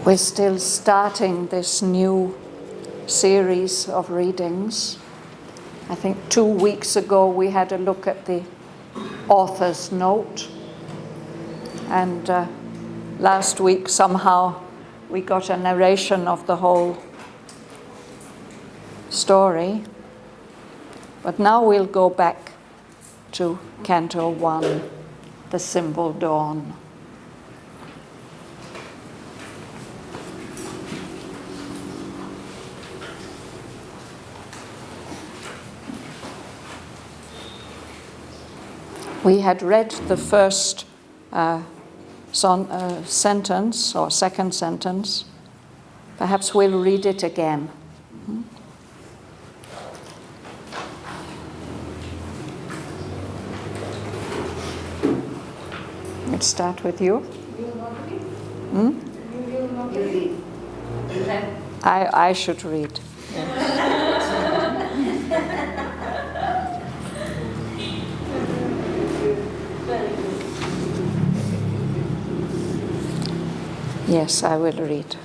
We're still starting this new series of readings. I think 2 weeks ago we had a look at the author's note, and last week somehow we got a narration of the whole story. But now we'll go back to Canto 1, the symbol dawn. We had read the first sentence, or second sentence. Perhaps we'll read it again. Let's start with you. You will not read? Hmm? You will not read. I should read. Yes, I will read.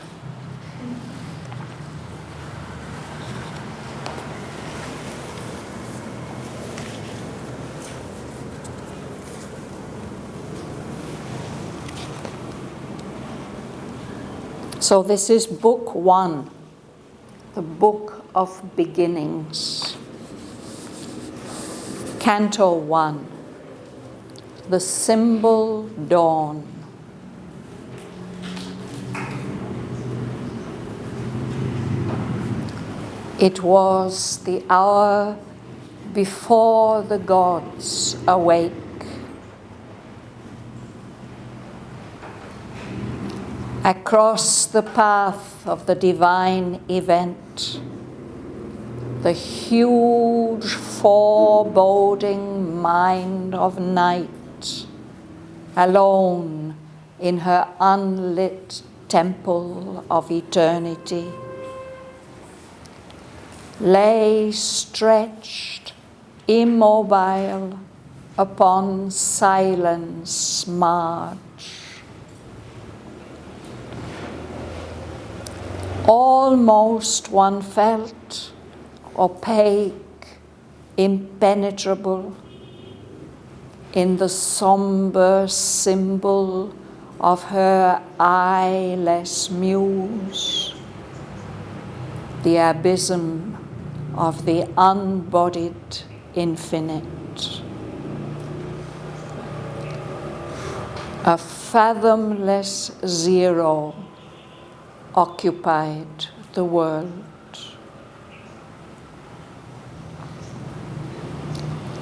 So this is Book 1, the Book of Beginnings. Canto 1, the symbol dawn. It was the hour before the gods awake. Across the path of the divine event, the huge foreboding mind of night, alone in her unlit temple of eternity, lay stretched, immobile, upon silence marge. Almost one felt opaque, impenetrable, in the somber symbol of her eyeless muse, the abysm of the unbodied infinite. A fathomless zero occupied the world.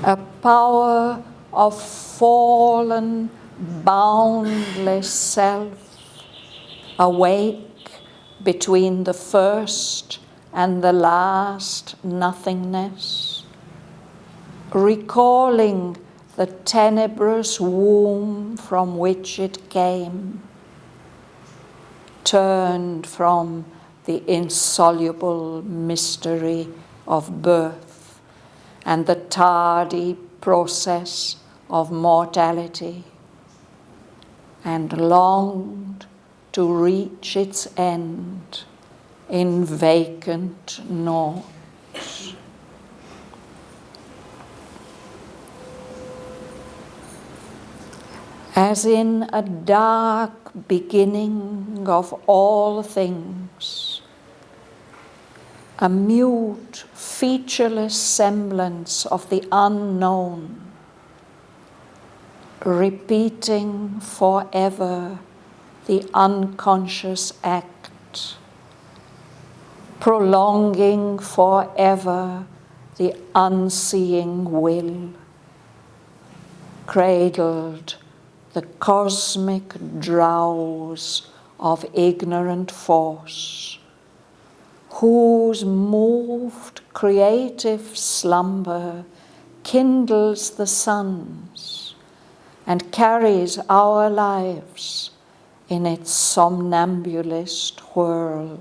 A power of fallen, boundless self, awake between the first and the last nothingness, recalling the tenebrous womb from which it came, turned from the insoluble mystery of birth and the tardy process of mortality, and longed to reach its end in vacant naught. As in a dark beginning of all things, a mute, featureless semblance of the unknown, repeating forever the unconscious act, prolonging forever the unseeing will, cradled the cosmic drowse of ignorant force, whose moved creative slumber kindles the suns and carries our lives in its somnambulist whirl.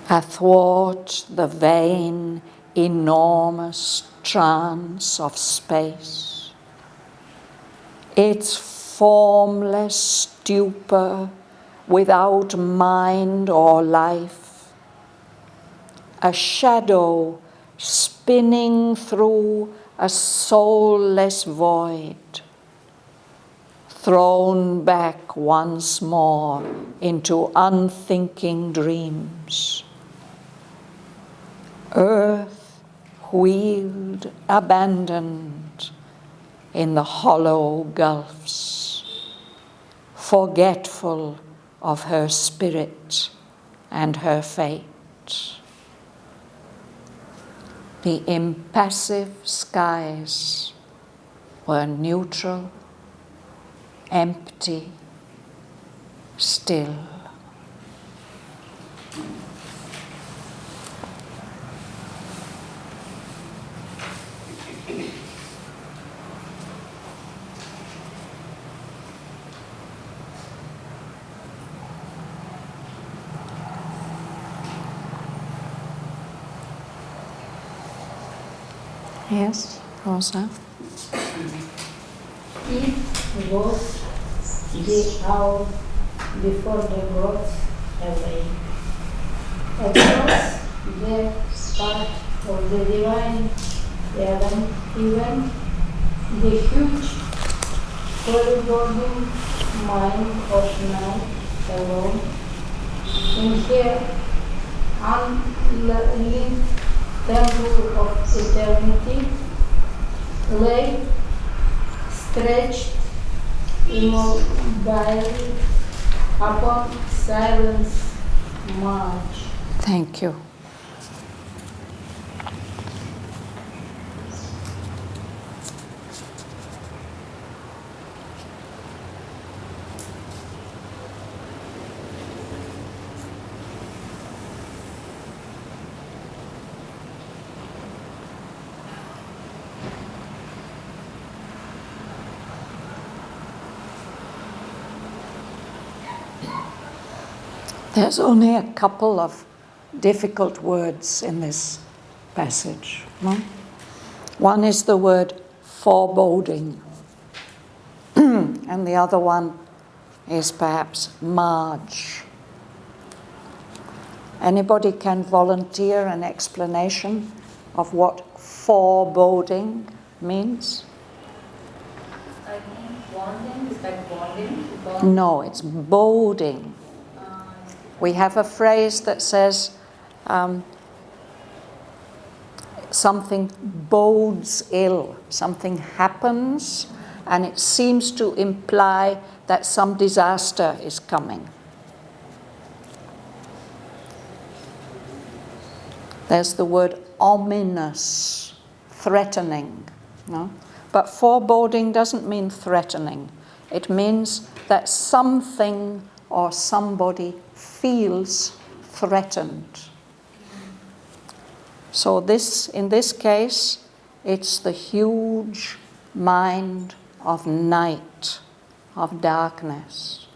Athwart the vain, enormous trance of space, its formless stupor without mind or life, a shadow spinning through a soulless void, thrown back once more into unthinking dreams. Earth wheeled, abandoned in the hollow gulfs, forgetful of her spirit and her fate. The impassive skies were neutral, empty, still. Yes, Rosa? It was the hour before the gods awake. Across the path of the divine event, the huge corridor mind of night alone, in her unlit temple of eternity, lay stretched immobile upon silence march. Thank you. There's only a couple of difficult words in this passage. No? One is the word foreboding, and the other one is perhaps marge. Anybody can volunteer an explanation of what foreboding means? I think bonding is like bonding. No, it's boding. We have a phrase that says something bodes ill, something happens, and it seems to imply that some disaster is coming. There's the word ominous, threatening. No? But foreboding doesn't mean threatening. It means that something or somebody feels threatened. So in this case, it's the huge mind of night, of darkness,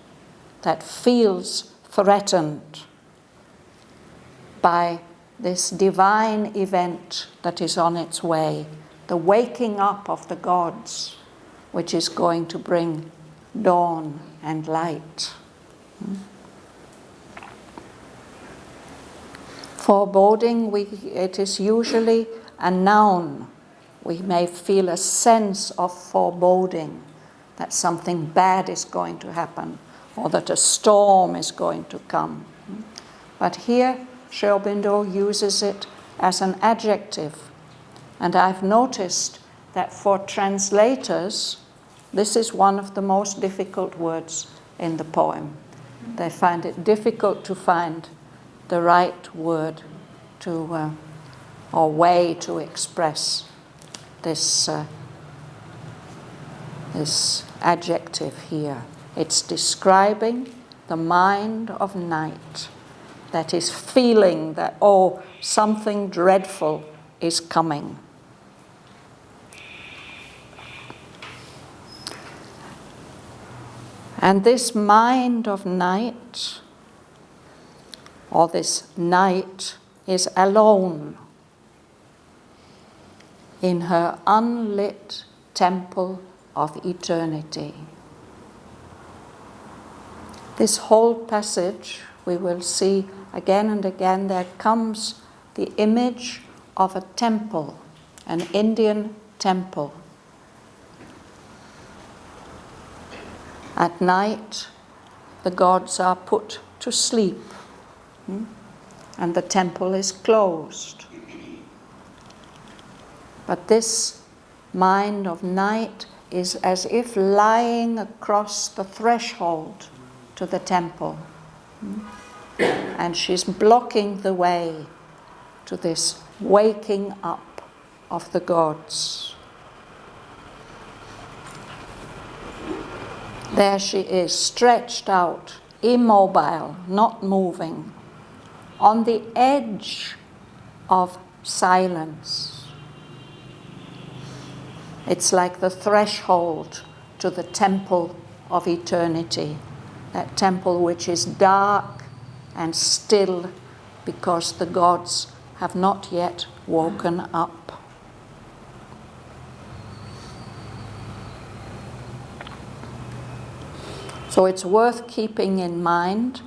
that feels threatened by this divine event that is on its way, the waking up of the gods, which is going to bring dawn and light. Foreboding, it is usually a noun. We may feel a sense of foreboding, that something bad is going to happen, or that a storm is going to come. But here, Sri Aurobindo uses it as an adjective. And I've noticed that for translators, this is one of the most difficult words in the poem. They find it difficult to find the right word to, or way to express this adjective here. It's describing the mind of night that is feeling that, oh, something dreadful is coming. And this mind of night, or this night, is alone in her unlit temple of eternity. This whole passage, we will see again and again, there comes the image of a temple, an Indian temple. At night, the gods are put to sleep, and the temple is closed. But this mind of night is as if lying across the threshold to the temple. And she's blocking the way to this waking up of the gods. There she is, stretched out, immobile, not moving, on the edge of silence. It's like the threshold to the temple of eternity, that temple which is dark and still because the gods have not yet woken up. So it's worth keeping in mind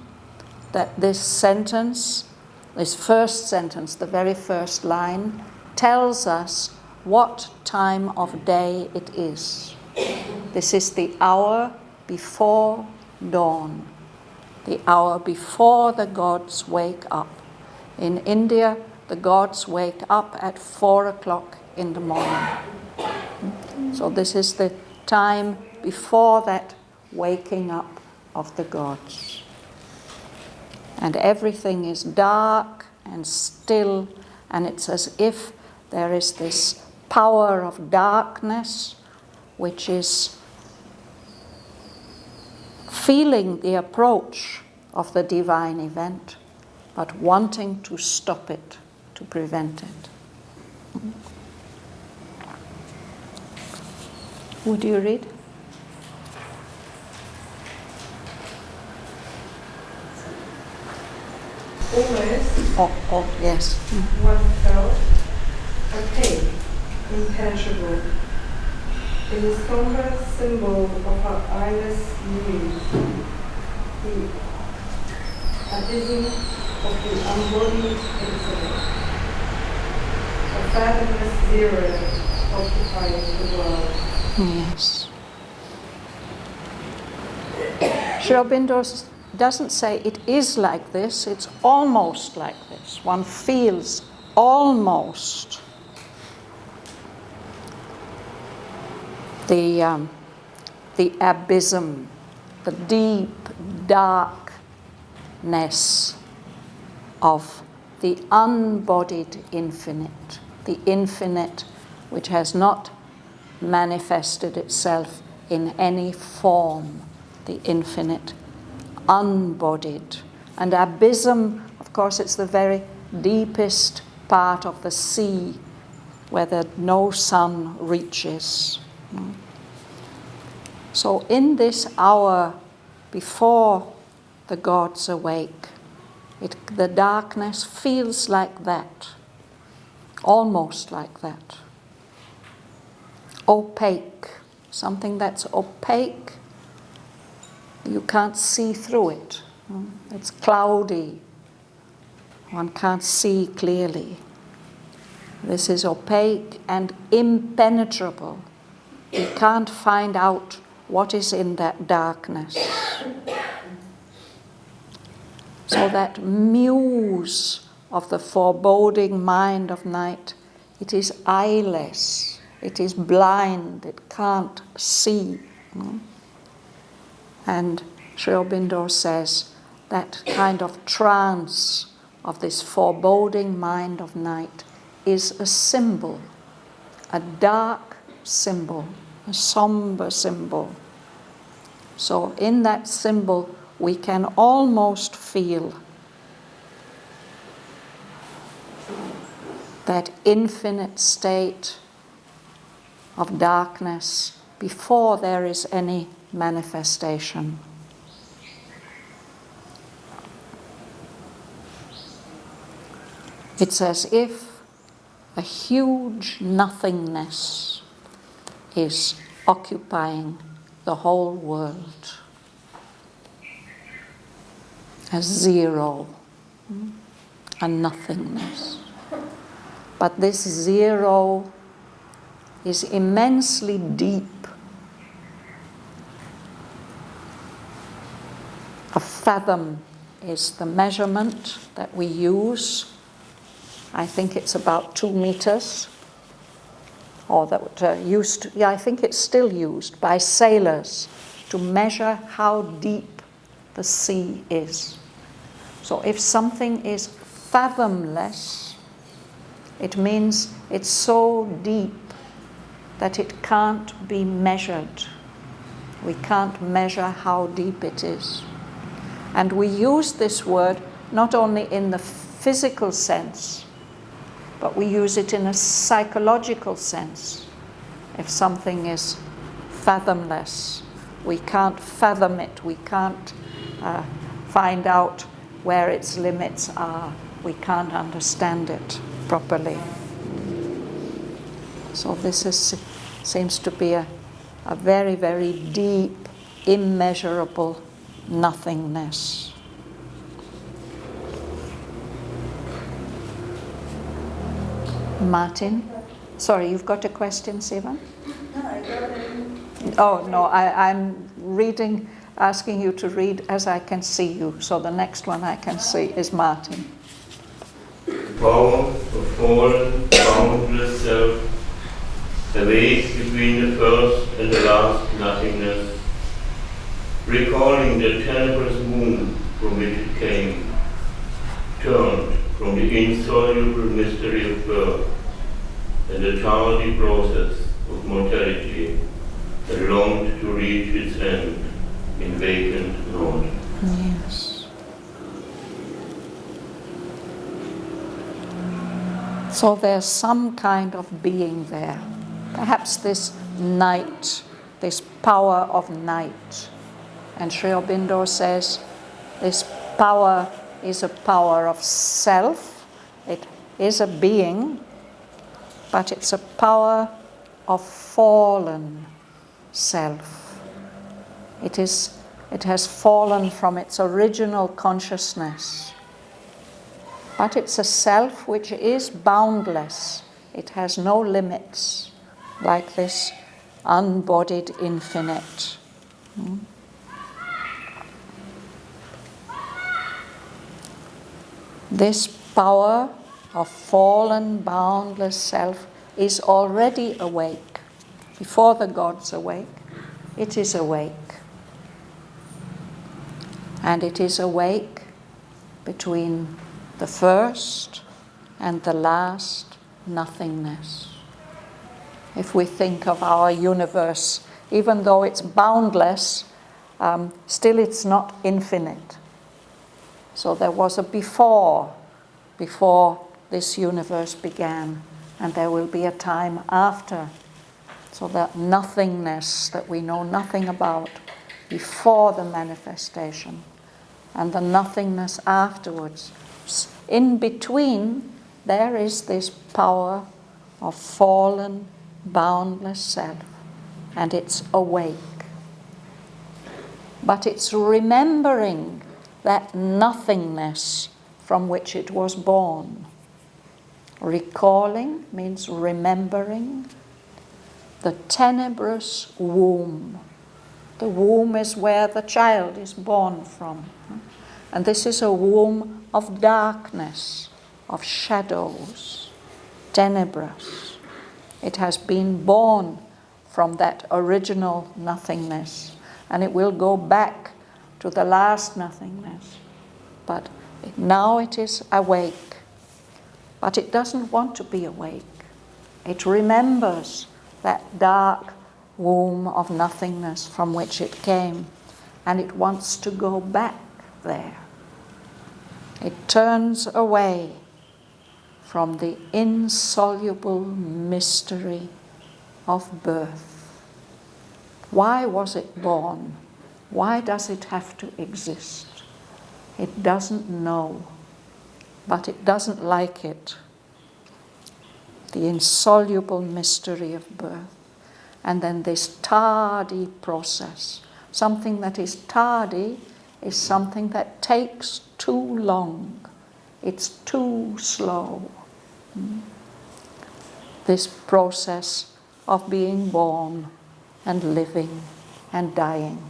that this sentence, this first sentence, the very first line, tells us what time of day it is. This is the hour before dawn, the hour before the gods wake up. In India, the gods wake up at 4 o'clock in the morning. So this is the time before that waking up of the gods. And everything is dark and still, and it's as if there is this power of darkness which is feeling the approach of the divine event, but wanting to stop it, to prevent it. Would you read? Almost, Oh, yes. one felt opaque, impenetrable. In the somber symbol of her eyeless muse, the abysm of the unbodied incident, a fathomless zero occupying the world. Yes. Sri Aurobindo doesn't say it is like this, it's almost like this. One feels almost the abysm, the deep darkness of the unbodied infinite, the infinite which has not manifested itself in any form, the infinite unbodied. And abysm, of course, it's the very deepest part of the sea where no sun reaches. So in this hour before the gods awake, the darkness feels like that, almost like that. Opaque, something that's opaque, you can't see through it. It's cloudy, one can't see clearly. This is opaque and impenetrable. You can't find out what is in that darkness. So that muse of the foreboding mind of night, it is eyeless, it is blind, it can't see. And Sri Aurobindo says that kind of trance of this foreboding mind of night is a symbol, a dark symbol, a somber symbol. So in that symbol we can almost feel that infinite state of darkness before there is any manifestation. It's as if a huge nothingness is occupying the whole world. as zero, and nothingness. But this zero is immensely deep. A fathom is the measurement that we use. I think it's about 2 meters, or that I think it's still used by sailors to measure how deep the sea is. So if something is fathomless, it means it's so deep that it can't be measured. We can't measure how deep it is. And we use this word not only in the physical sense, but we use it in a psychological sense. If something is fathomless, we can't fathom it, we can't find out where its limits are, we can't understand it properly. So this seems to be a very, very deep, immeasurable nothingness. Martin? Sorry, you've got a question, Sivan? No, I got it. Oh, no, I'm reading, asking you to read as I can see you. So the next one I can see is Martin. Power of fallen, boundless self, the ways between the first and the last nothingness, recalling the tenebrous womb from which it came, turned from the insoluble mystery of birth and the tardy process of mortality that longed to reach its end in vacant nought. Yes. So there's some kind of being there. Perhaps this night, this power of night. And Sri Aurobindo says this power is a power of self. It is a being, but it's a power of fallen self. It has fallen from its original consciousness. But it's a self which is boundless. It has no limits, like this unbodied infinite. This power of fallen, boundless self is already awake. Before the gods awake, it is awake. And it is awake between the first and the last nothingness. If we think of our universe, even though it's boundless, still it's not infinite. So there was a before this universe began, and there will be a time after. So that nothingness that we know nothing about before the manifestation, and the nothingness afterwards. In between, there is this power of fallen, boundless self, and it's awake. But it's remembering that nothingness from which it was born. Recalling means remembering the tenebrous womb. The womb is where the child is born from. And this is a womb of darkness, of shadows, tenebrous. It has been born from that original nothingness, and it will go back to the last nothingness. But now it is awake. But it doesn't want to be awake. It remembers that dark womb of nothingness from which it came, and it wants to go back there. It turns away from the insoluble mystery of birth. Why was it born? Why does it have to exist? It doesn't know, but it doesn't like it. The insoluble mystery of birth. And then this tardy process. Something that is tardy is something that takes too long. It's too slow. This process of being born and living and dying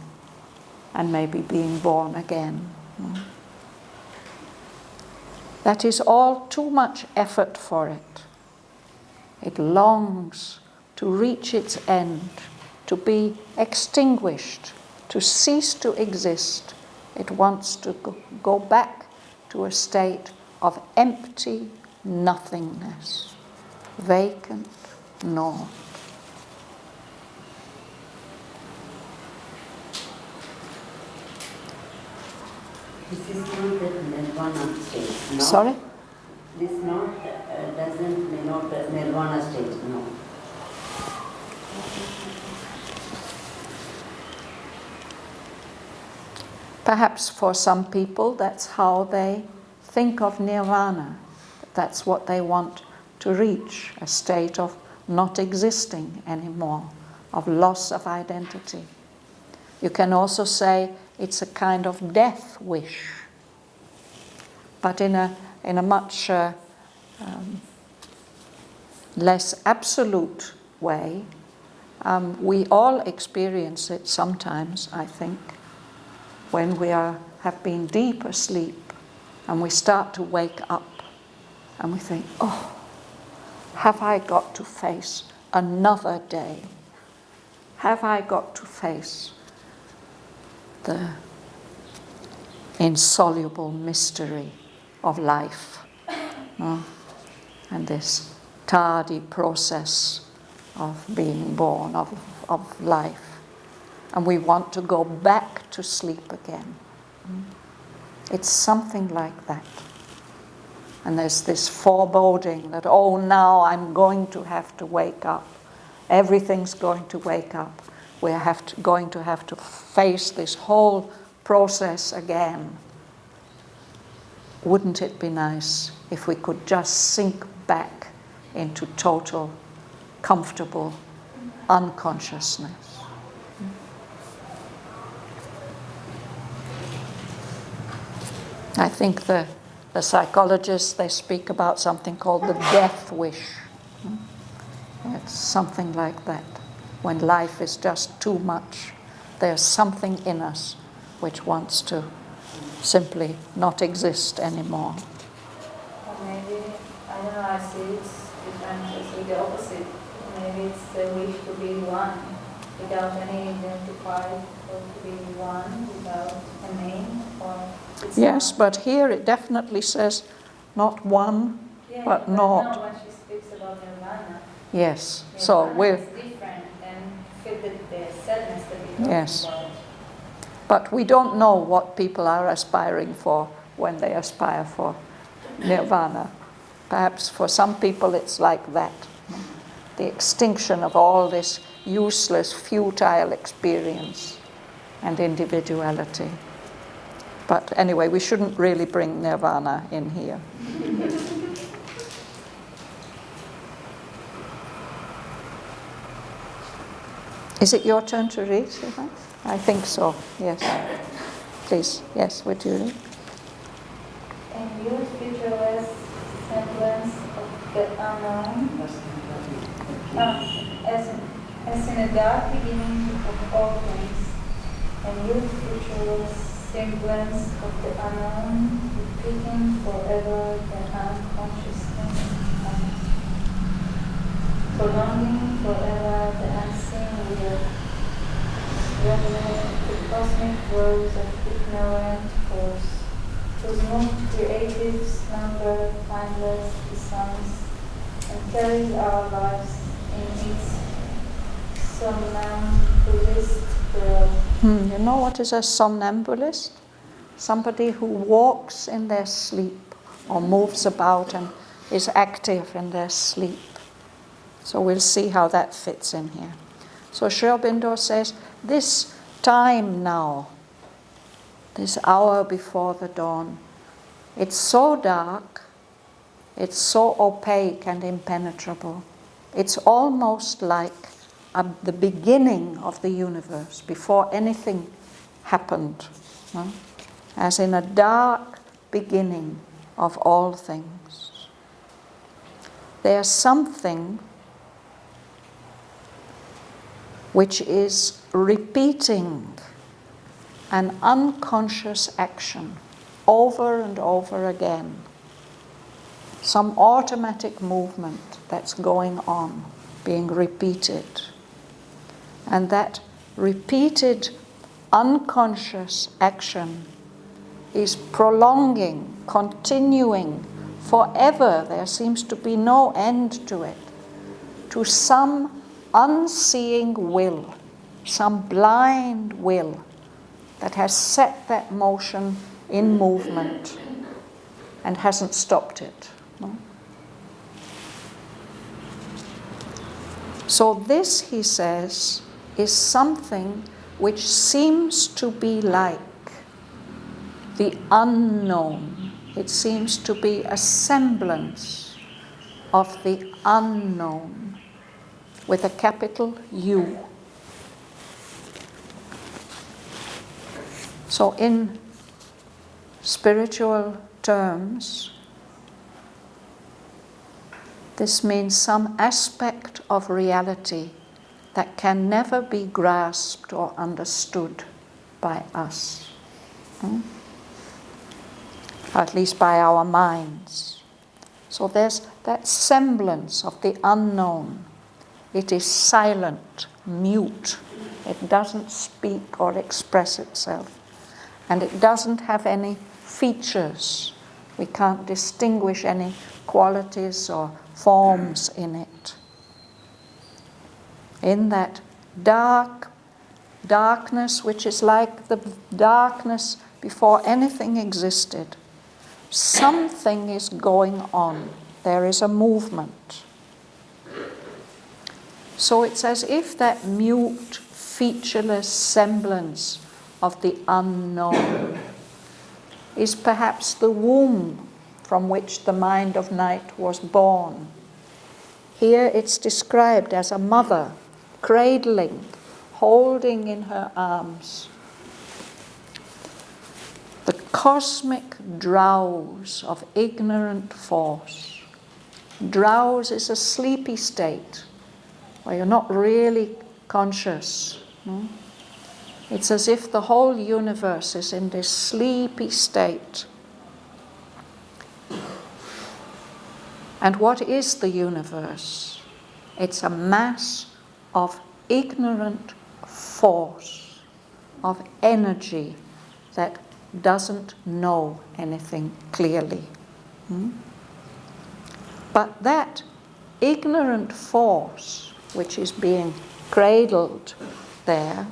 and maybe being born again. That is all too much effort for it. It longs to reach its end, to be extinguished, to cease to exist. It wants to go back to a state of empty nothingness, vacant naught. This is not the nirvana state, no? Sorry? This doesn't denote the nirvana state, no. Perhaps for some people that's how they think of nirvana. That's what they want to reach, a state of not existing anymore, of loss of identity. You can also say it's a kind of death wish, but in a much less absolute way. We all experience it sometimes, I think, when we have been deep asleep and we start to wake up and we think, oh, have I got to face another day? Have I got to face the insoluble mystery of life, and this tardy process of being born, of life. And we want to go back to sleep again. It's something like that. And there's this foreboding that, oh, now I'm going to have to wake up. Everything's going to wake up. We're going to have to face this whole process again. Wouldn't it be nice if we could just sink back into total, comfortable unconsciousness? I think the psychologists, they speak about something called the death wish. It's something like that. When life is just too much, there's something in us which wants to simply not exist anymore. Or maybe, I don't know, I see it's different, I see the opposite. Maybe it's the wish to be one, without any identified, or to be one without a name, or it's Yes, not. but here it definitely says not one, Yeah, but no, not. when she speaks about nirvana. Yes, so Nirvana we're... is different and filled with the sadness that we talk Yes. about. But we don't know what people are aspiring for when they aspire for nirvana. Perhaps for some people it's like that. The extinction of all this useless, futile experience and individuality. But anyway, we shouldn't really bring nirvana in here. Is it your turn to read, Shraddhavan? I think so, yes. Please, yes, would you read? And use featureless semblance of the unknown, as in a dark beginning of all things, and use featureless semblance of the unknown, repeating forever the unconsciousness, prolonging forever the unseen will, reveling the cosmic worlds of ignorant force, whose moved creative slumber timeless descends and carries our lives in its somnambulist world. You know what is a somnambulist? Somebody who walks in their sleep or moves about and is active in their sleep. So we'll see how that fits in here. So Sri Aurobindo says, this time now, this hour before the dawn, it's so dark, it's so opaque and impenetrable. It's almost like the beginning of the universe, before anything happened. as in a dark beginning of all things. There's something which is repeating an unconscious action over and over again. Some automatic movement that's going on, being repeated. And that repeated unconscious action is prolonging, continuing forever. There seems to be no end to it. To some unseeing will, some blind will that has set that motion in movement and hasn't stopped it. No? So this, he says, is something which seems to be like the unknown. It seems to be a semblance of the unknown with a capital U. So in spiritual terms, this means some aspect of reality that can never be grasped or understood by us. Or at least by our minds. So there's that semblance of the unknown. It is silent, mute. It doesn't speak or express itself. And it doesn't have any features. We can't distinguish any qualities or forms in it. In that darkness, which is like the darkness before anything existed, something is going on. There is a movement. So it's as if that mute, featureless semblance of the unknown is perhaps the womb from which the mind of night was born. Here it's described as a mother cradling, holding in her arms the cosmic drowse of ignorant force. Drowse is a sleepy state where you're not really conscious. No? It's as if the whole universe is in this sleepy state. And what is the universe? It's a mass of ignorant force, of energy that doesn't know anything clearly. But that ignorant force, which is being cradled there,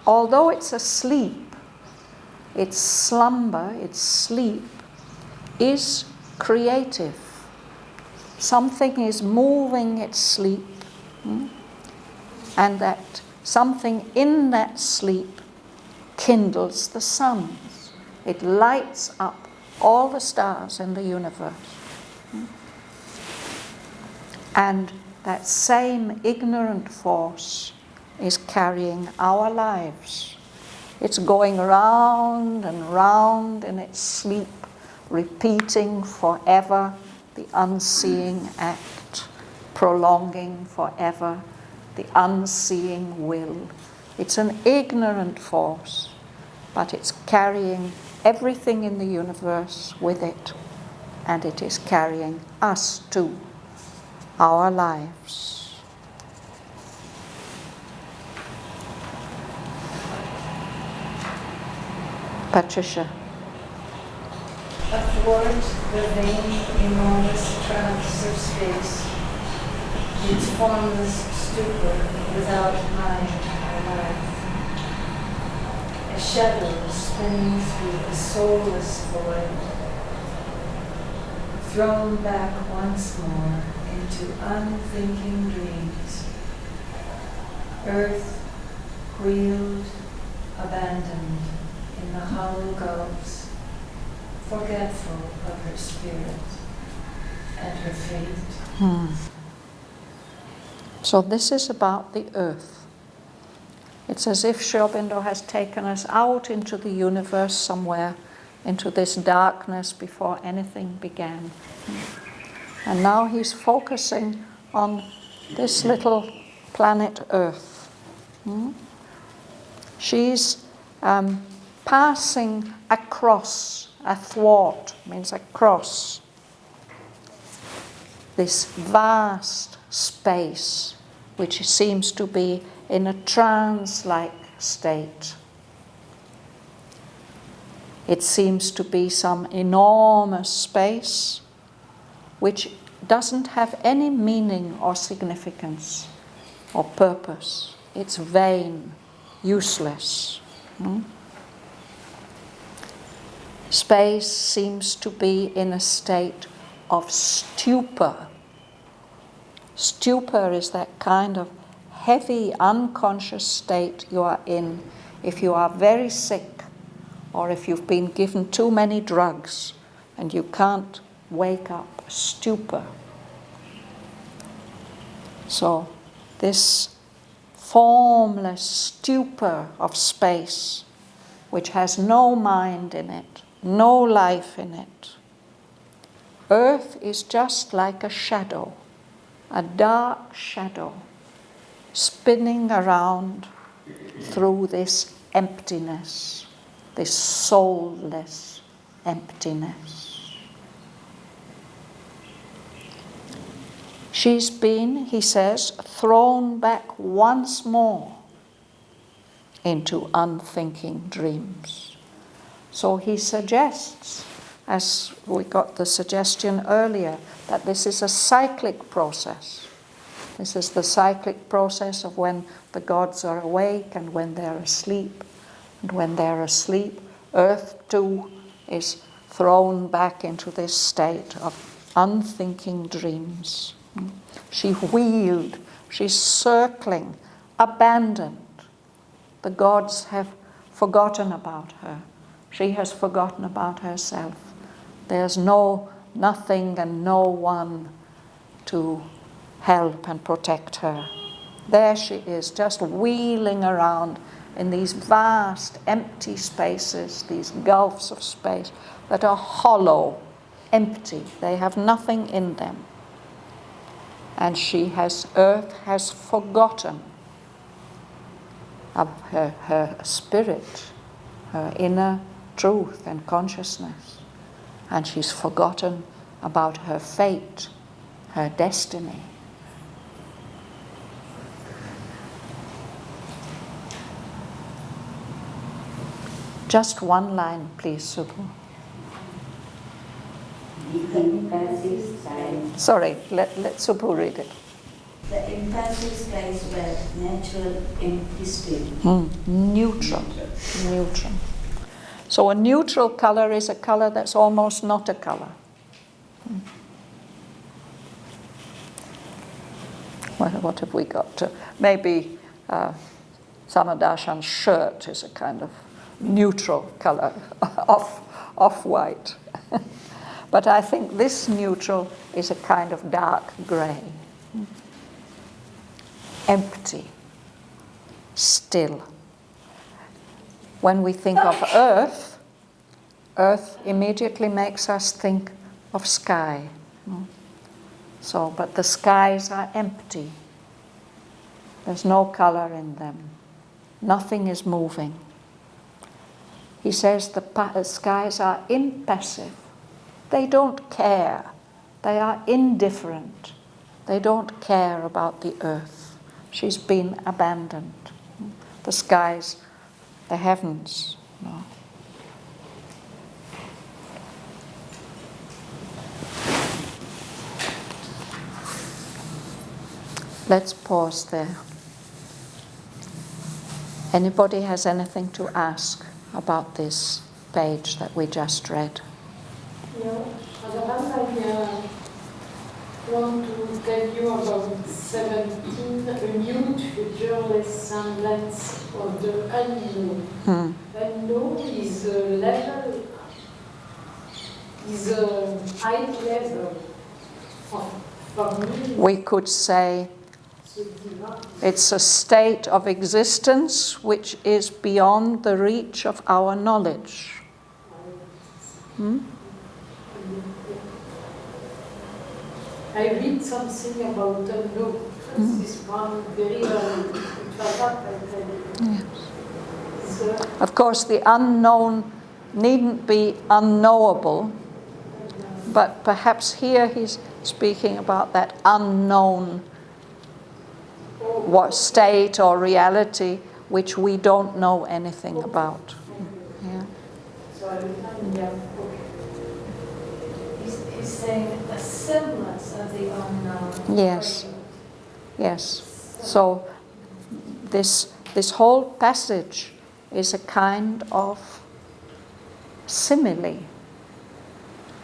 although it's asleep, its slumber, its sleep, is creative. Something is moving its sleep, and that something in that sleep kindles the suns. It lights up all the stars in the universe. And that same ignorant force is carrying our lives. It's going round and round in its sleep, repeating forever the unseeing act, prolonging forever the unseeing will. It's an ignorant force, but it's carrying everything in the universe with it, and it is carrying us too, our lives. Patricia. Athwart the vain, enormous trance of space, its formless stupor without mind or life, a shadow spinning through a soulless void, thrown back once more into unthinking dreams, earth wheeled, abandoned in the hollow gulfs, forgetful of her spirit and her fate. So this is about the earth. It's as if Sri Aurobindo has taken us out into the universe somewhere, into this darkness before anything began. And now he's focusing on this little planet Earth. She's passing across, athwart means across, this vast space which seems to be in a trance-like state. It seems to be some enormous space which doesn't have any meaning or significance or purpose. It's vain, useless. Space seems to be in a state of stupor. Stupor is that kind of heavy, unconscious state you are in if you are very sick or if you've been given too many drugs and you can't wake up. Stupor. So this formless stupor of space, which has no mind in it, no life in it. Earth is just like a shadow, a dark shadow, spinning around through this emptiness, this soulless emptiness. She's been, he says, thrown back once more into unthinking dreams. So he suggests, as we got the suggestion earlier, that this is a cyclic process. This is the cyclic process of when the gods are awake and when they're asleep. And when they're asleep, Earth too is thrown back into this state of unthinking dreams. She wheeled, she's circling, abandoned. The gods have forgotten about her. She has forgotten about herself. There's nothing and no one to help and protect her. There she is, just wheeling around in these vast empty spaces, these gulfs of space that are hollow, empty. They have nothing in them. And Earth has forgotten of her spirit, her inner truth and consciousness. And she's forgotten about her fate, her destiny. Just one line, please, Subhu. The impassive sky. Sorry, let Subhu read it. The impassive skies were natural empty state. Neutral. So a neutral color is a color that's almost not a color. What have we got? Maybe Samadarshan's shirt is a kind of neutral color, off-white. But I think this neutral is a kind of dark grey. Empty. Still. When we think of Earth, Earth immediately makes us think of sky. But the skies are empty. There's no color in them. Nothing is moving. He says the skies are impassive. They don't care. They are indifferent. They don't care about the earth. She's been abandoned. The skies, the heavens, no. Let's pause there. Anybody has anything to ask about this page that we just read? Yeah, Shraddhavan, I want to tell you about 17, a new futureless semblance of the unknown. Unknown is a level, is a high level for me. We could say It's a state of existence which is beyond the reach of our knowledge. I read something about unknown. This one very early. It was happened. So, Of course, the unknown needn't be unknowable, but perhaps here he's speaking about that unknown state or reality which we don't know anything about. Yeah. so I will yeah, okay. He's saying a semblance of the unknown. Yes. Yes. So this whole passage is a kind of simile.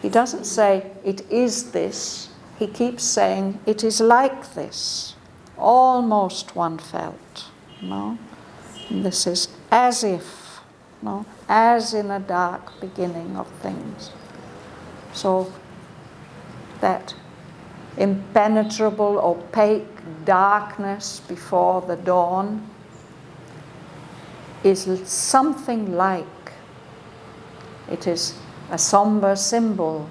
He doesn't say it is this. He keeps saying it is like this. Almost one felt. No? This is as if, no? As in a dark beginning of things. So that impenetrable, opaque darkness before the dawn is something like, it is a somber symbol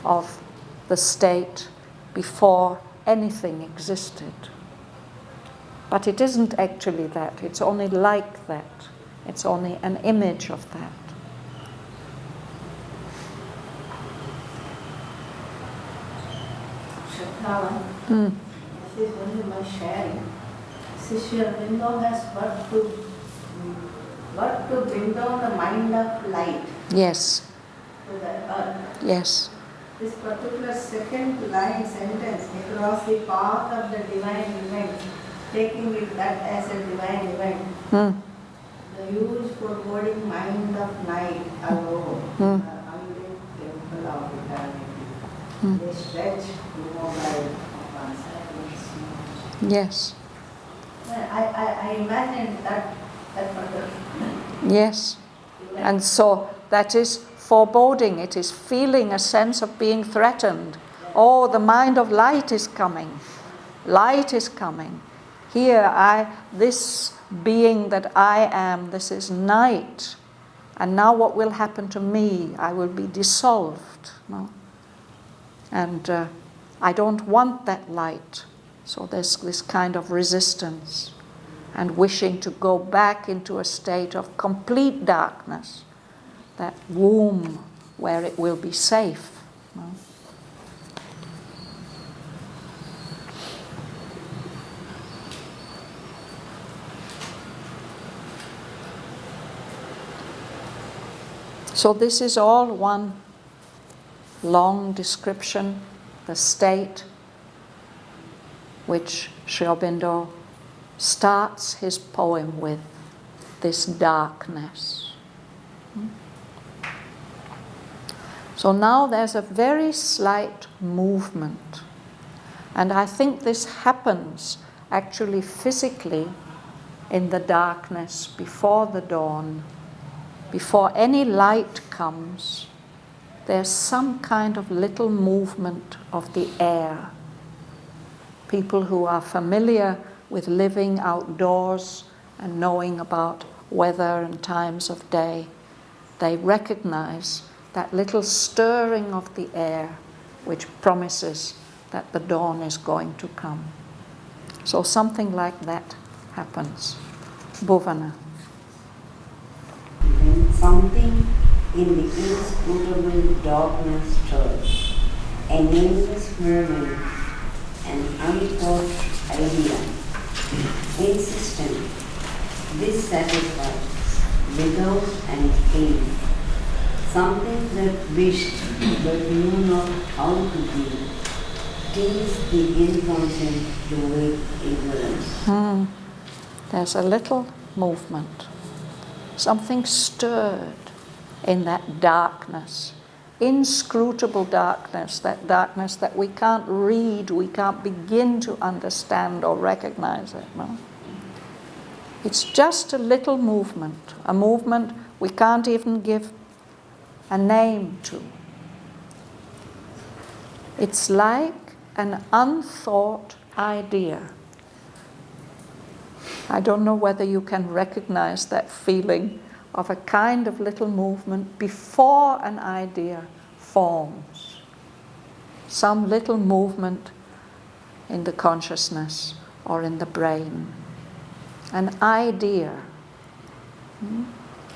of the state before anything existed. But it isn't actually that, it's only like that. It's only an image of that. Shraddhavan, this is only my sharing. Shishya Window has but to bring down the mind of light Yes, to the earth. yes. This particular second line sentence, across the path of the divine event, taking it that as a divine event, the huge foreboding mind of night alone, the unlit temple of eternity. They stretch immobile upon silence. Yes, I imagine that particular. yes. And so that is foreboding. It is feeling a sense of being threatened. Oh, the mind of light is coming. Light is coming. Here, this being that I am, this is night. And now what will happen to me? I will be dissolved. No? And I don't want that light. So there's this kind of resistance and wishing to go back into a state of complete darkness, that womb where it will be safe. No? So this is all one long description, the state which Sri Aurobindo starts his poem with, this darkness. So now there's a very slight movement, and I think this happens actually physically in the darkness before the dawn. Before any light comes, there's some kind of little movement of the air. People who are familiar with living outdoors and knowing about weather and times of day, they recognize that little stirring of the air which promises that the dawn is going to come. So something like that happens. Bhavana. When something in the inscrutable darkness stirs, a nameless murmur, an unthought idea, insistent, dissatisfied, without an aim, something that wished but knew not how to be, teased the inconscient to wake ignorance. There's a little movement. Something stirred in that darkness, inscrutable darkness that we can't read, we can't begin to understand or recognize it. No? It's just a little movement, a movement we can't even give a name to. It's like an unthought idea. I don't know whether you can recognize that feeling of a kind of little movement before an idea forms. Some little movement in the consciousness or in the brain. An idea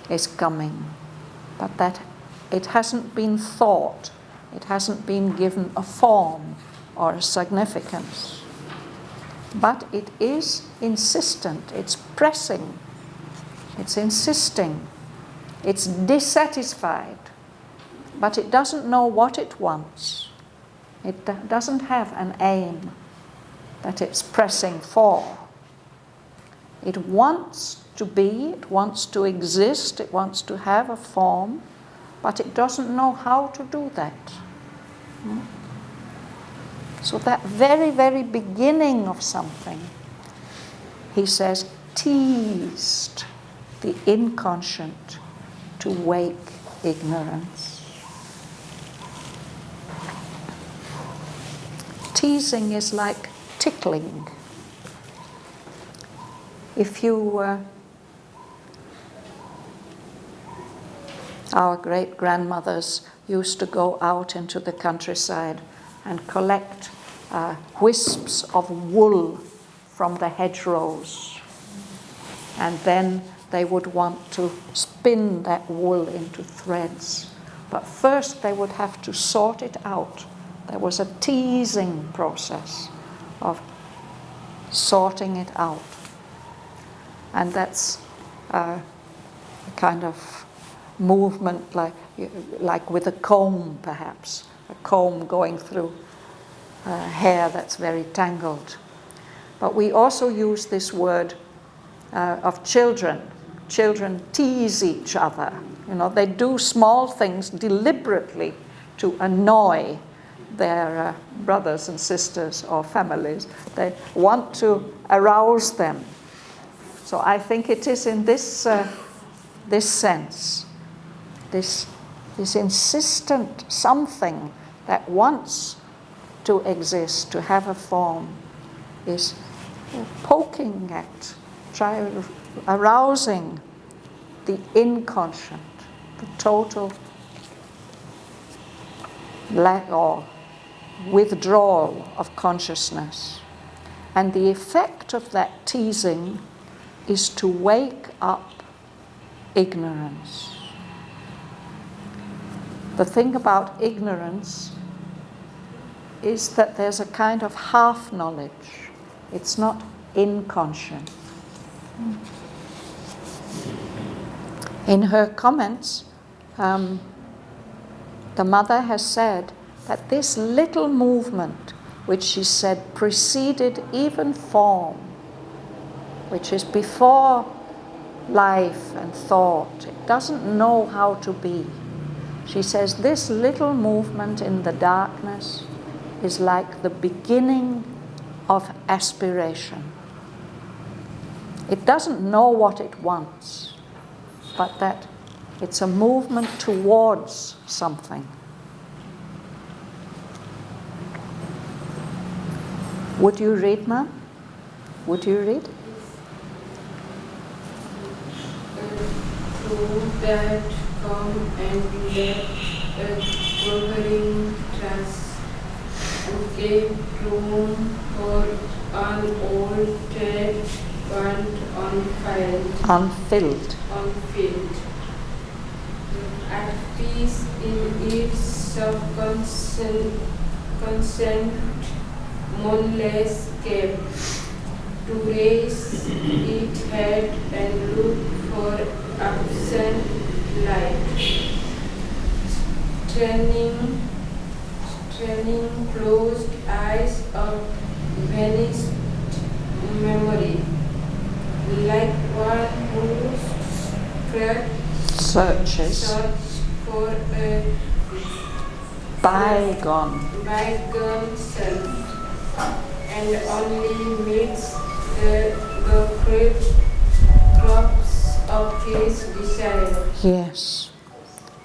is coming, but that it hasn't been thought, it hasn't been given a form or a significance. But it is insistent, it's pressing, it's insisting, it's dissatisfied, but it doesn't know what it wants. It doesn't have an aim that it's pressing for. It wants to be, it wants to exist, it wants to have a form, but it doesn't know how to do that. So that very, very beginning of something, he says, teased the inconscient to wake ignorance. Teasing is like tickling. If you, our great-grandmothers used to go out into the countryside and collect wisps of wool from the hedgerows. And then they would want to spin that wool into threads. But first they would have to sort it out. There was a teasing process of sorting it out. And that's a kind of movement like with a comb, perhaps. A comb going through hair that's very tangled. But we also use this word of children. Children tease each other. You know, they do small things deliberately to annoy their brothers and sisters or families. They want to arouse them. So I think it is in this sense, this insistent something that wants to exist, to have a form, is poking at, arousing the inconscient, the total lack or withdrawal of consciousness. And the effect of that teasing is to wake up ignorance. The thing about ignorance is that there's a kind of half knowledge. It's not inconscient. In her comments, the mother has said that this little movement, which she said preceded even form, which is before life and thought, it doesn't know how to be. She says this little movement in the darkness is like the beginning of aspiration. It doesn't know what it wants, but that it's a movement towards something. Would you read, ma'am? Would you read? So that come and let a quivering trust and gave room for unaltered but unfilled. At peace in its subconscient moonless cave, to raise its head and look for absent light. Straining closed eyes of vanished memory, like one who searches for a bygone self, and only meets the crops of his desire. Yes.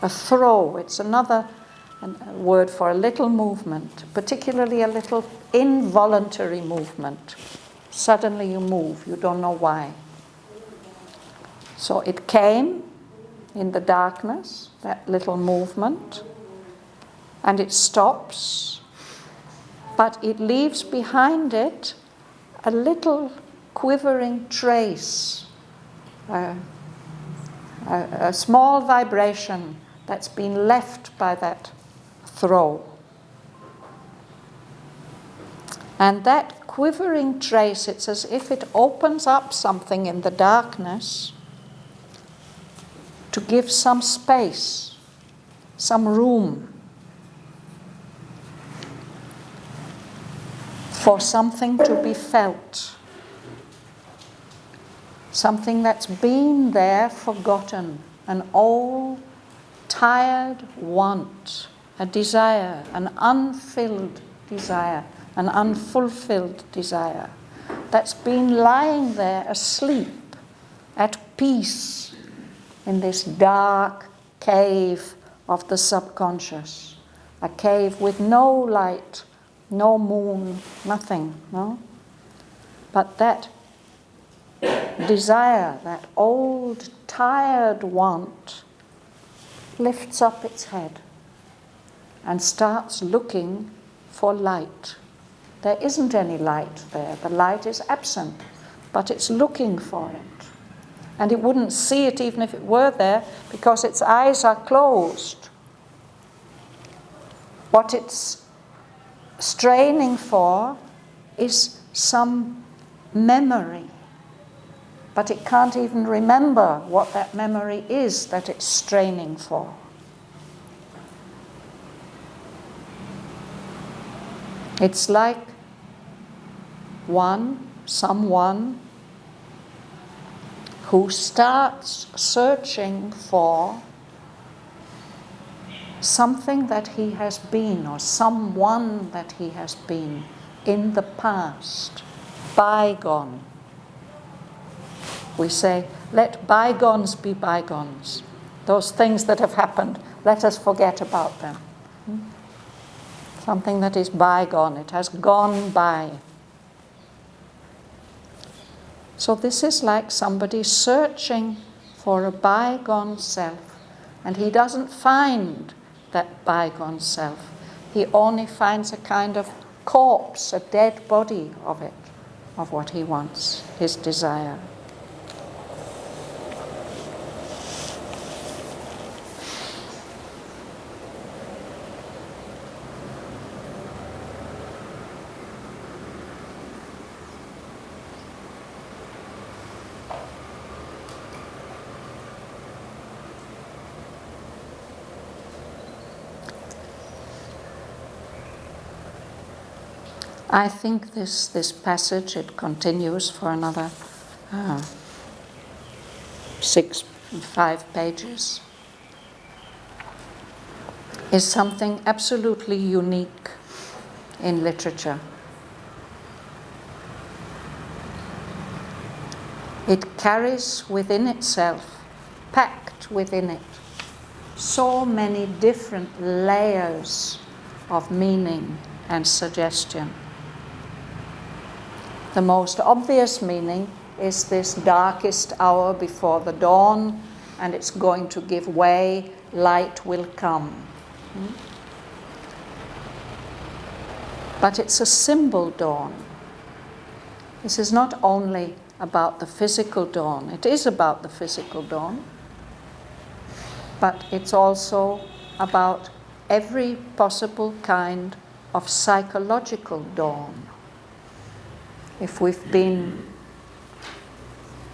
A throw, it's another word for a little movement, particularly a little involuntary movement. Suddenly you move, you don't know why. So it came in the darkness, that little movement, and it stops, but it leaves behind it a little quivering trace, a small vibration that's been left by that throw. And that quivering trace, it's as if it opens up something in the darkness to give some space, some room for something to be felt, something that's been there forgotten, an old, tired want, a desire, an unfilled desire, an unfulfilled desire that's been lying there asleep, at peace in this dark cave of the subconscious, a cave with no light, no moon, nothing, no? But that desire, that old, tired want, lifts up its head and starts looking for light. There isn't any light there. The light is absent, but it's looking for it. And it wouldn't see it even if it were there, because its eyes are closed. What it's straining for is some memory, but it can't even remember what that memory is that it's straining for. It's like someone who starts searching for something that he has been, or someone that he has been in the past, bygone. We say, let bygones be bygones. Those things that have happened, let us forget about them. Something that is bygone, it has gone by. So this is like somebody searching for a bygone self, and he doesn't find that bygone self. He only finds a kind of corpse, a dead body of it, of what he wants, his desire. I think this passage, it continues for another 5 pages, is something absolutely unique in literature. It carries within itself, packed within it, so many different layers of meaning and suggestion. The most obvious meaning is this darkest hour before the dawn, and it's going to give way, light will come. But it's a symbol dawn. This is not only about the physical dawn, it is about the physical dawn, but it's also about every possible kind of psychological dawn. If we've been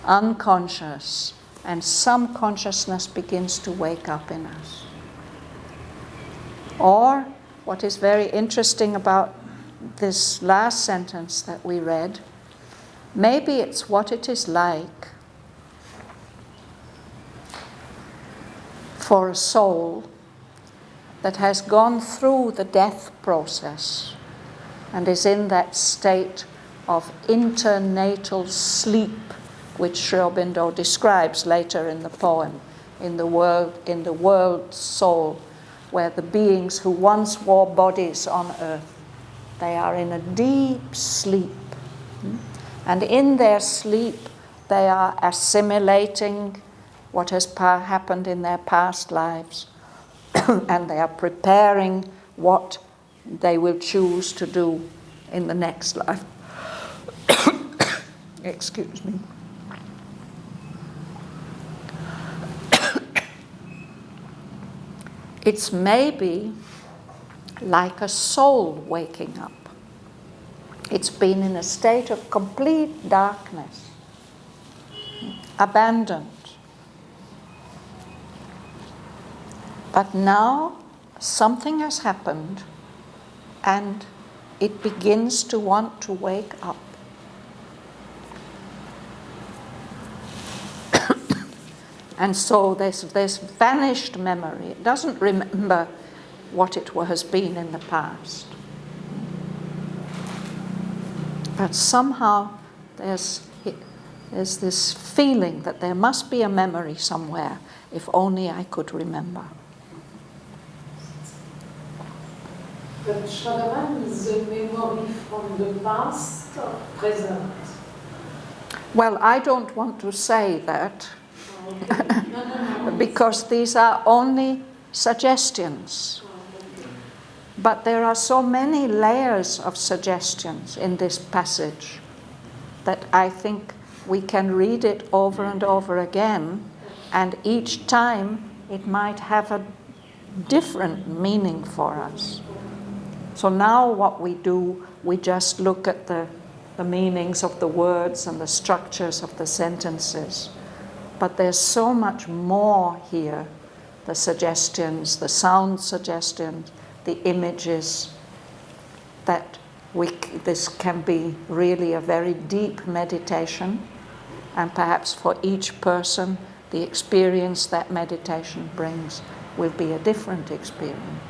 unconscious and some consciousness begins to wake up in us. Or, what is very interesting about this last sentence that we read, maybe it's what it is like for a soul that has gone through the death process and is in that state of internatal sleep, which Sri Aurobindo describes later in the poem, in the world soul, where the beings who once wore bodies on earth, they are in a deep sleep. And in their sleep, they are assimilating what has happened in their past lives, and they are preparing what they will choose to do in the next life. Excuse me. It's maybe like a soul waking up. It's been in a state of complete darkness, abandoned. But now something has happened and it begins to want to wake up. And so there's vanished memory. It doesn't remember what it has been in the past. But somehow there's this feeling that there must be a memory somewhere, if only I could remember. But Shraddhavan is a memory from the past or present? Well, I don't want to say that, because these are only suggestions. But there are so many layers of suggestions in this passage that I think we can read it over and over again, and each time it might have a different meaning for us. So now what we do, we just look at the meanings of the words and the structures of the sentences. But there's so much more here, the suggestions, the sound suggestions, the images, that this can be really a very deep meditation, and perhaps for each person the experience that meditation brings will be a different experience.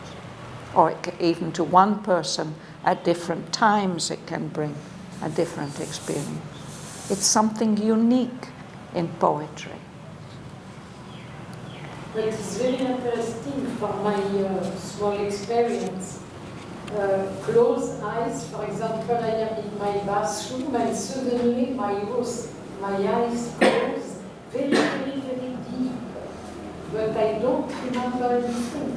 Or even to one person at different times it can bring a different experience. It's something unique in poetry. But it's very interesting from my small experience. Closed eyes, for example, I am in my bathroom and suddenly my eyes close very, very, very deep. But I don't remember anything.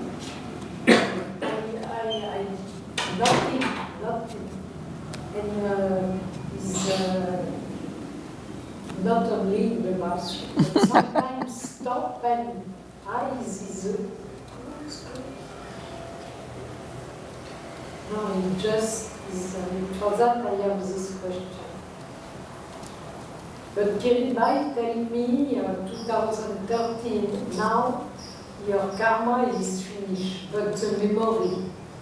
Nothing. And it's not only in the bathroom, but sometimes stop and eyes is no, it just is. For that I have this question. But Kiribati tell me 2013, now your karma is finished, but the memory.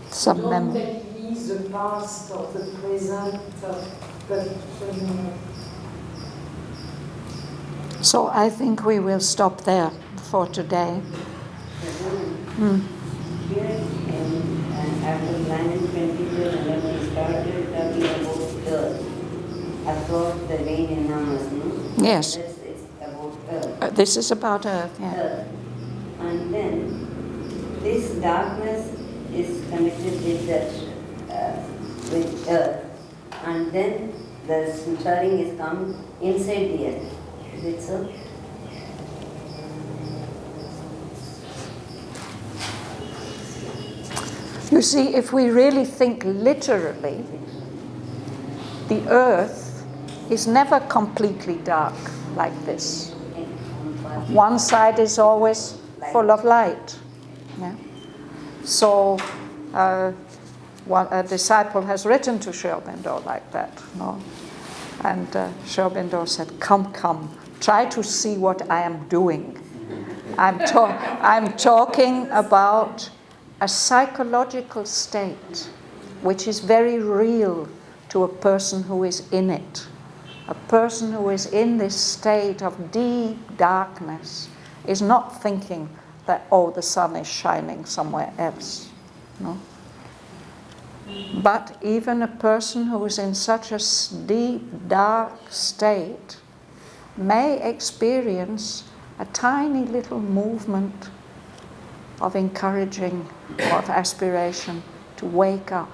Some don't memory. tell me the past or the present, but So I think we will stop there for today. Here, after 1922, when we started talking about earth, across the vein in Namas, no? Yes. This is about earth. This is about Earth, yeah. Earth. And then this darkness is connected with that, with earth. And then the stirring is come inside the earth. Is it so? You see, if we really think literally, the earth is never completely dark like this. One side is always full of light. Yeah? So a disciple has written to Sri Aurobindo like that. No? And Sri Aurobindo said, come, try to see what I am doing. I'm talking about a psychological state which is very real to a person who is in it. A person who is in this state of deep darkness is not thinking that, oh, the sun is shining somewhere else. No? But even a person who is in such a deep, dark state may experience a tiny little movement of encouraging or of aspiration to wake up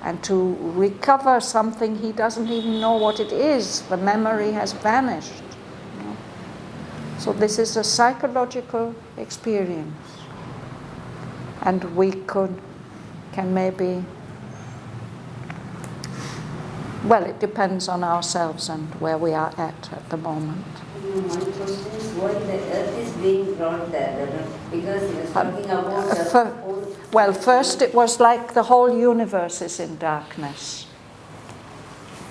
and to recover something he doesn't even know what it is. The memory has vanished. So this is a psychological experience. And we can maybe, well, it depends on ourselves and where we are at the moment. One question is why the earth is being brought there, because he was talking about well, first it was like the whole universe is in darkness.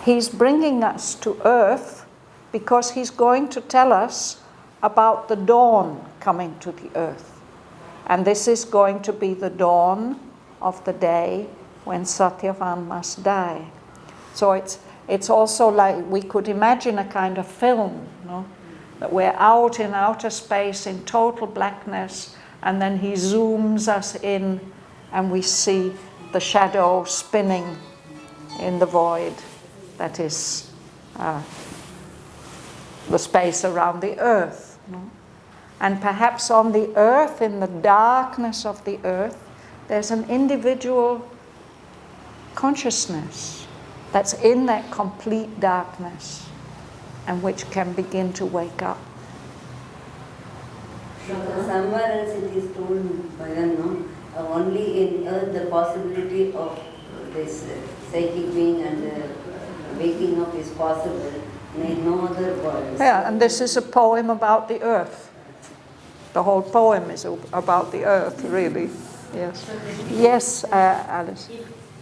He's bringing us to earth because he's going to tell us about the dawn coming to the earth. And this is going to be the dawn of the day when Shraddhavan must die. So it's also like we could imagine a kind of film, no? That we're out in outer space in total blackness, and then he zooms us in and we see the shadow spinning in the void that is the space around the earth. No? And perhaps on the earth, in the darkness of the earth, there's an individual consciousness that's in that complete darkness and which can begin to wake up. Somewhere else it is told, Bhavan, no? Only in earth the possibility of this psychic being and waking up is possible, in no other world. Yeah, and this is a poem about the earth. The whole poem is about the earth, really. Yes. Yes, Alice.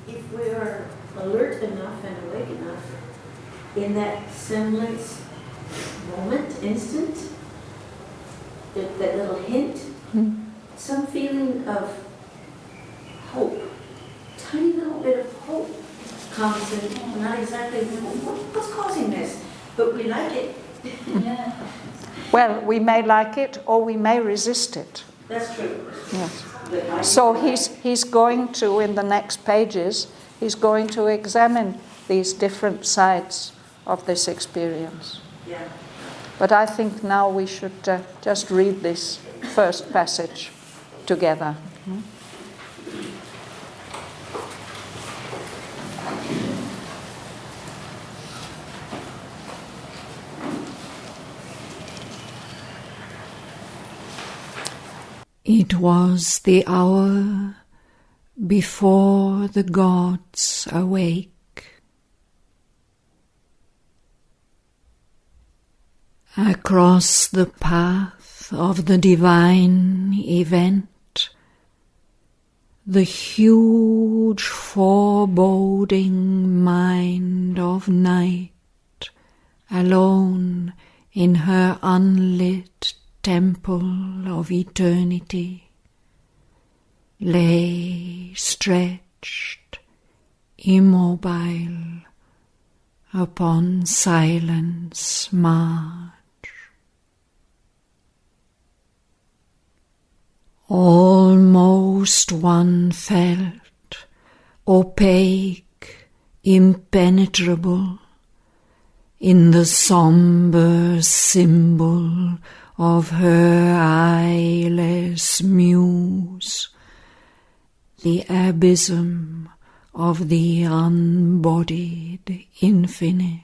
If we are alert enough and awake enough, in that semblance moment, instant, that little hint, some feeling of hope, tiny little bit of hope comes in. We're not exactly what's causing this, but we like it. Yeah. Well, we may like it or we may resist it. That's true. Yes. So he's going to, in the next pages, he's going to examine these different sides of this experience. Yeah. But I think now we should just read this first passage together. It was the hour before the gods awake. Across the path of the divine event, the huge foreboding mind of night, alone in her unlit temple of eternity, lay stretched, immobile, upon silence marge. Almost one felt, opaque, impenetrable, in the sombre symbol of her eyeless muse, the abysm of the unbodied infinite.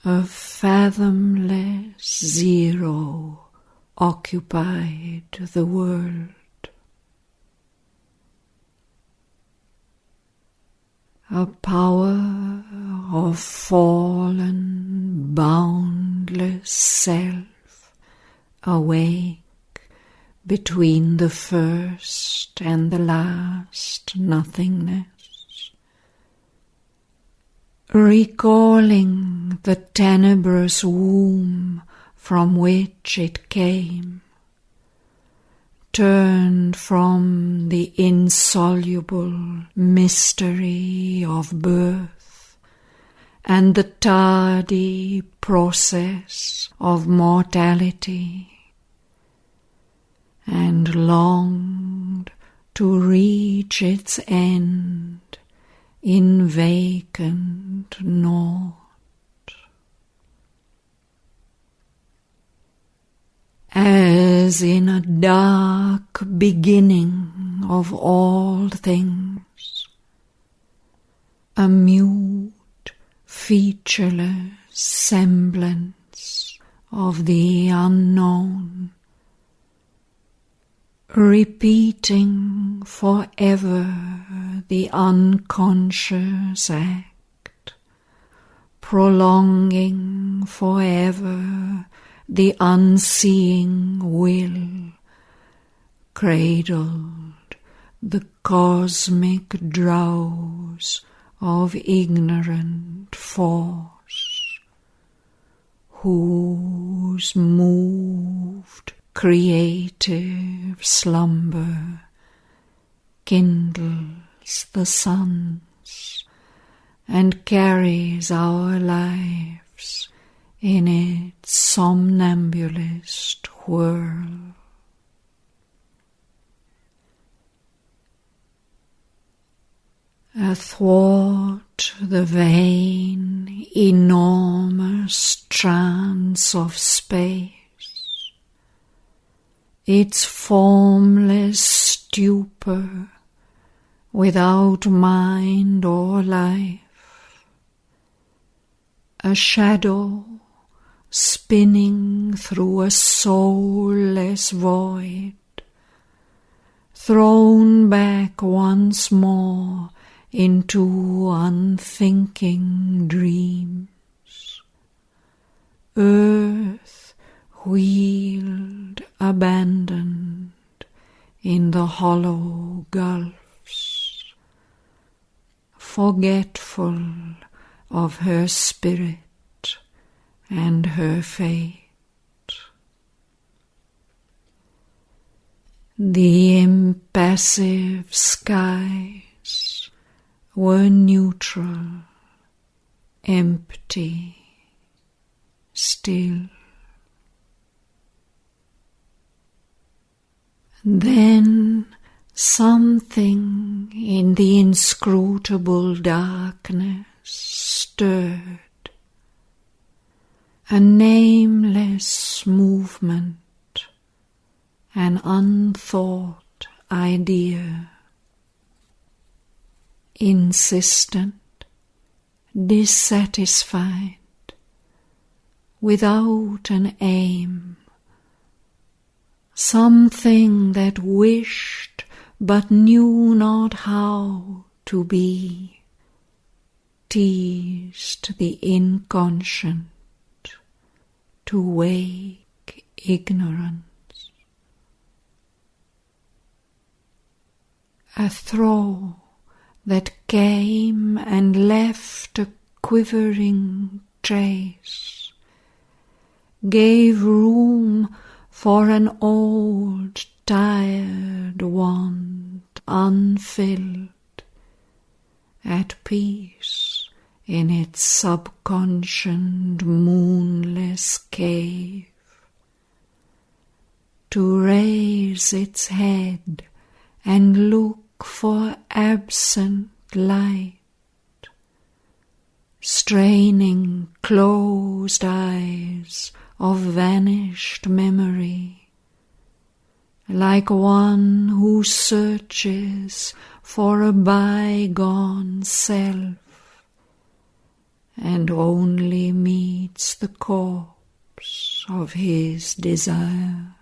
A fathomless zero occupied the world. A power of fallen, boundless self, awake between the first and the last nothingness, recalling the tenebrous womb from which it came, turned from the insoluble mystery of birth and the tardy process of mortality, and longed to reach its end in vacant naught. As in a dark beginning of all things, a mute, featureless semblance of the unknown, repeating forever the unconscious act, prolonging forever the unseeing will, cradled the cosmic drowse of ignorant force, whose moved creative slumber kindles the suns and carries our lives in its somnambulist whirl. Athwart the vain, enormous trance of space, its formless stupor, without mind or life, a shadow spinning through a soulless void, thrown back once more into unthinking dreams. Earth wheeled, abandoned in the hollow gulfs, forgetful of her spirit and her fate. The impassive skies were neutral, empty, still. Then something in the inscrutable darkness stirred, a nameless movement, an unthought idea, insistent, dissatisfied, without an aim, something that wished but knew not how to be, teased the inconscient to wake ignorance. A throe that came and left a quivering trace, gave room for an old, tired want unfilled, at peace in its subconscient moonless cave, to raise its head and look for absent light, straining closed eyes of vanished memory, like one who searches for a bygone self and only meets the corpse of his desire.